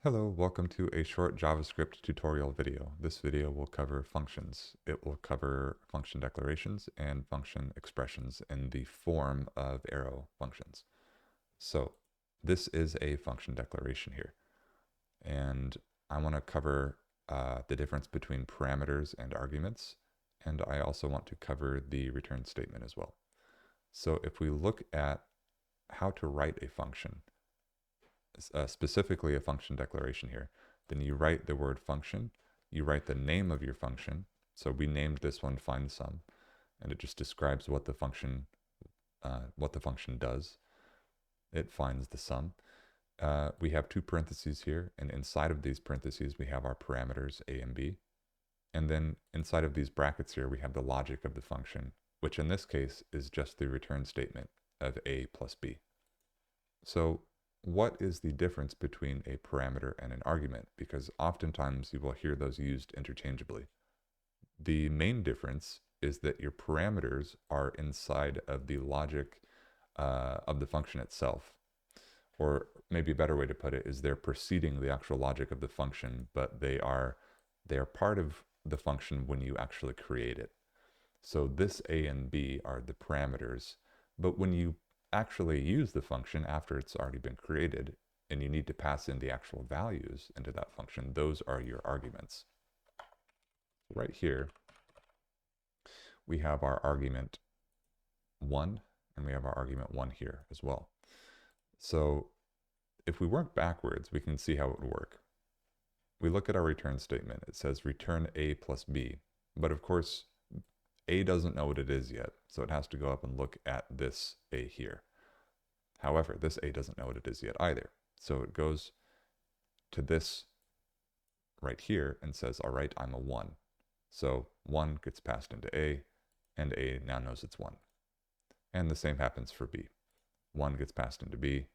Hello, welcome to a short JavaScript tutorial video. This video will cover functions. It will cover function declarations and function expressions in the form of arrow functions. So this is a function declaration here. And I want to cover the difference between parameters and arguments. And I also want to cover the return statement as well. So if we look at how to write a function, specifically a function declaration here, then you write the word function, you write the name of your function. So we named this one find sum, and it just describes what the function does. It finds the sum. We have two parentheses here, and inside of these parentheses we have our parameters a and b. And then inside of these brackets here we have the logic of the function, which in this case is just the return statement of a plus b. So what is the difference between a parameter and an argument? Because oftentimes you will hear those used interchangeably. The main difference is that your parameters are inside of the logic of the function itself. Or maybe a better way to put it is they're preceding the actual logic of the function, but they are part of the function when you actually create it. So this a and b are the parameters, but when you actually use the function after it's already been created and you need to pass in the actual values into that function, those are your arguments. Right here, we have our argument 1, and we have our argument 1 here as well. So if we work backwards, we can see how it would work. We look at our return statement. It says return a plus b, but of course, a doesn't know what it is yet, so it has to go up and look at this a here. However, this a doesn't know what it is yet either. So it goes to this right here and says, all right, I'm a 1. So 1 gets passed into a, and a now knows it's 1. And the same happens for b. 1 gets passed into b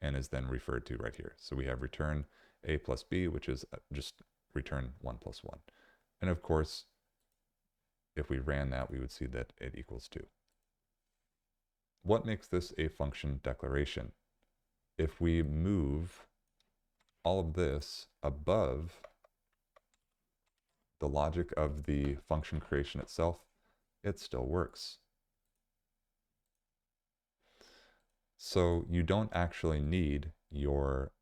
and is then referred to right here. So we have return a plus b, which is just return 1 plus 1. And of course, if we ran that, we would see that it equals 2. What makes this a function declaration? If we move all of this above the logic of the function creation itself, it still works. So you don't actually need your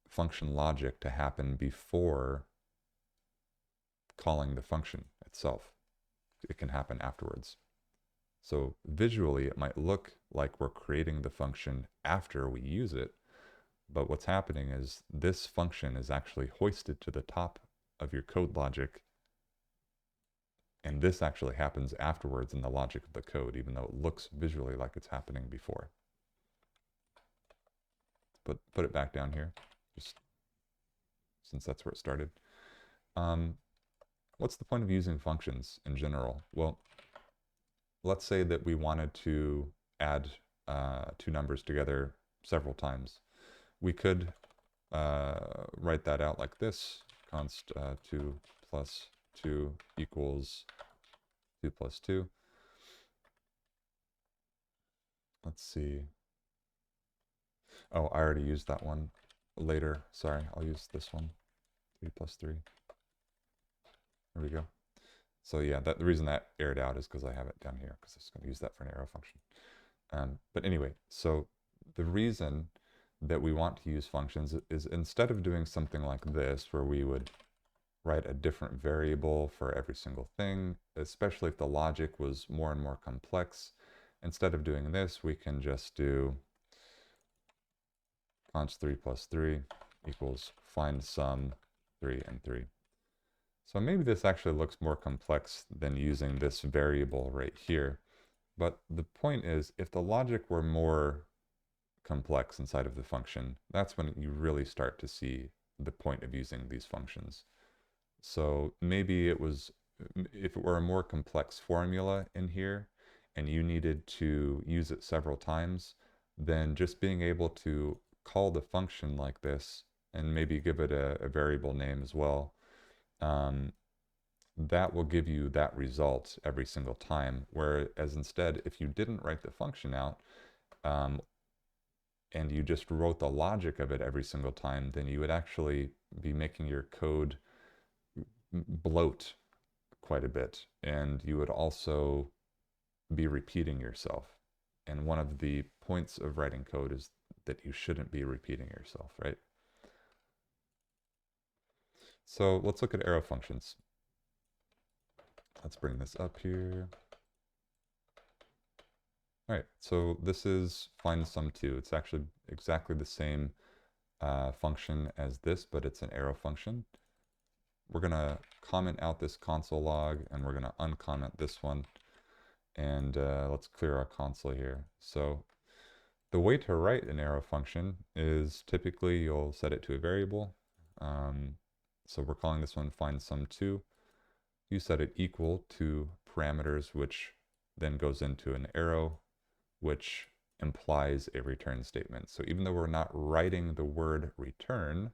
function logic to happen before calling the function itself. It can happen afterwards. So visually, it might look like we're creating the function after we use it, but what's happening is this function is actually hoisted to the top of your code logic, and this actually happens afterwards in the logic of the code, even though it looks visually like it's happening before. But put it back down here, just since that's where it started. What's the point of using functions in general? Well, let's say that we wanted to add two numbers together several times. We could write that out like this: const 2 plus 2 equals 2 plus 2. Let's see. Oh, I already used that one later. Sorry, I'll use this one. 3 plus 3. There we go. So yeah, the reason that aired out is because I have it down here, because I was going to use that for an arrow function. But anyway, so the reason that we want to use functions is instead of doing something like this, where we would write a different variable for every single thing, especially if the logic was more and more complex, instead of doing this, we can just do const 3 plus 3 equals find sum 3 and 3. So maybe this actually looks more complex than using this variable right here. But the point is, if the logic were more complex inside of the function, that's when you really start to see the point of using these functions. So maybe it was, if it were a more complex formula in here and you needed to use it several times, then just being able to call the function like this and maybe give it a variable name as well, that will give you that result every single time. Whereas instead, if you didn't write the function out, and you just wrote the logic of it every single time, then you would actually be making your code bloat quite a bit. And you would also be repeating yourself. And one of the points of writing code is that you shouldn't be repeating yourself, right? So let's look at arrow functions. Let's bring this up here. All right, so this is find sum 2. It's actually exactly the same function as this, but it's an arrow function. We're going to comment out this console log, and we're going to uncomment this one. And let's clear our console here. So the way to write an arrow function is typically you'll set it to a variable. So we're calling this one find sum 2. You set it equal to parameters, which then goes into an arrow, which implies a return statement. So even though we're not writing the word return,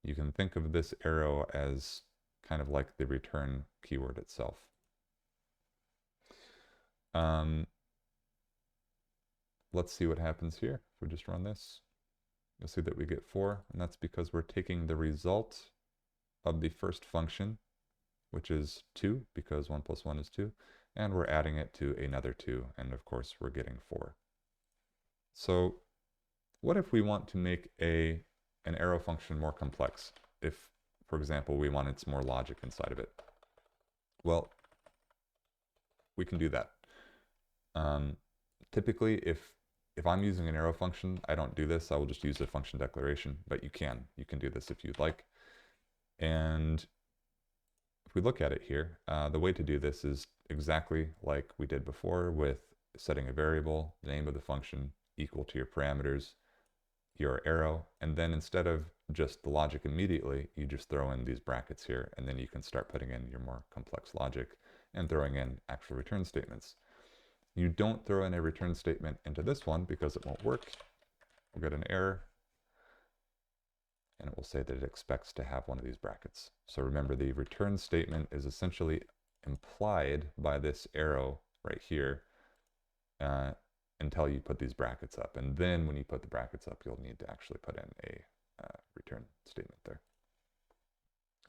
you can think of this arrow as kind of like the return keyword itself. Let's see what happens here. If we just run this, you'll see that we get 4, and that's because we're taking the result of the first function, which is 2, because 1 plus 1 is 2, and we're adding it to another 2, and of course we're getting 4. So what if we want to make an arrow function more complex? If, for example, we wanted some more logic inside of it. Well, we can do that. Typically, if I'm using an arrow function, I don't do this. I will just use a function declaration, but you can do this if you'd like. And if we look at it here, the way to do this is exactly like we did before with setting a variable, the name of the function equal to your parameters, your arrow, and then instead of just the logic immediately, you just throw in these brackets here, and then you can start putting in your more complex logic and throwing in actual return statements. You don't throw in a return statement into this one because it won't work. We'll get an error, and it will say that it expects to have one of these brackets. So remember, the return statement is essentially implied by this arrow right here until you put these brackets up. And then when you put the brackets up, you'll need to actually put in a return statement there.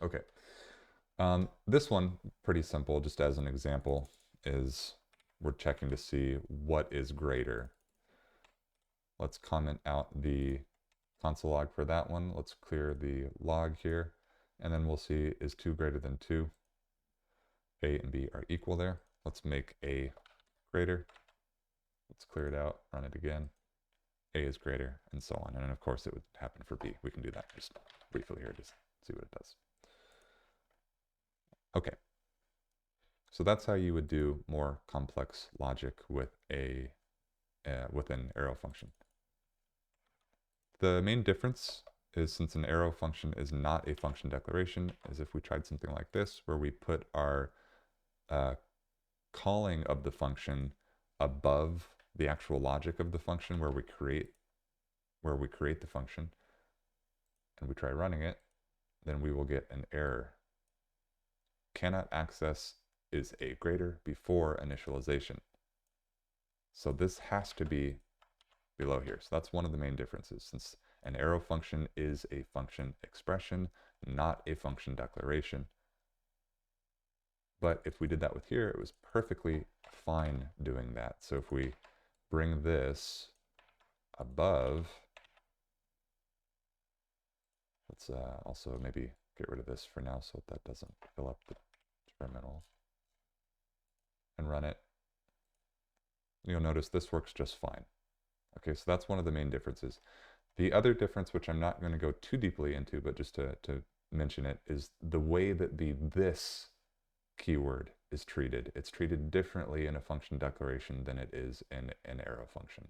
Okay. This one, pretty simple, just as an example, is we're checking to see what is greater. Let's comment out the console log for that one. Let's clear the log here, and then we'll see is 2 greater than 2. A and B are equal there. Let's make A greater. Let's clear it out, run it again. A is greater, and so on. And of course it would happen for B. We can do that just briefly here, just see what it does. Okay. So that's how you would do more complex logic with an arrow function. The main difference is, since an arrow function is not a function declaration, is if we tried something like this, where we put our calling of the function above the actual logic of the function where we create the function, and we try running it, then we will get an error. Cannot access is A greater before initialization. So this has to be below here. So that's one of the main differences, since an arrow function is a function expression, not a function declaration. But if we did that with here, it was perfectly fine doing that. So if we bring this above, let's also maybe get rid of this for now so that doesn't fill up the terminal, and run it, you'll notice this works just fine. Okay, so that's one of the main differences. The other difference, which I'm not going to go too deeply into, but just to mention it, is the way that the this keyword is treated. It's treated differently in a function declaration than it is in an arrow function.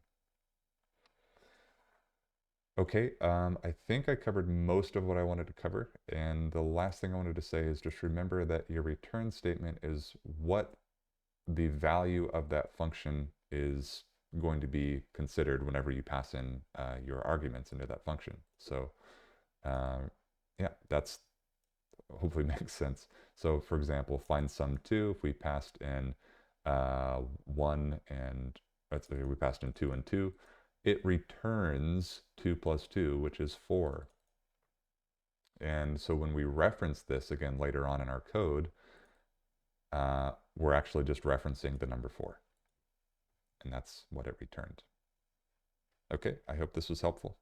Okay, I think I covered most of what I wanted to cover, and the last thing I wanted to say is just remember that your return statement is what the value of that function is going to be considered whenever you pass in your arguments into that function. So yeah, that's hopefully makes sense. So for example, find sum 2, if we passed in 1 and, let's say we passed in 2 and 2, it returns 2 plus 2, which is 4. And so when we reference this again later on in our code, we're actually just referencing the number 4. And that's what it returned. Okay, I hope this was helpful.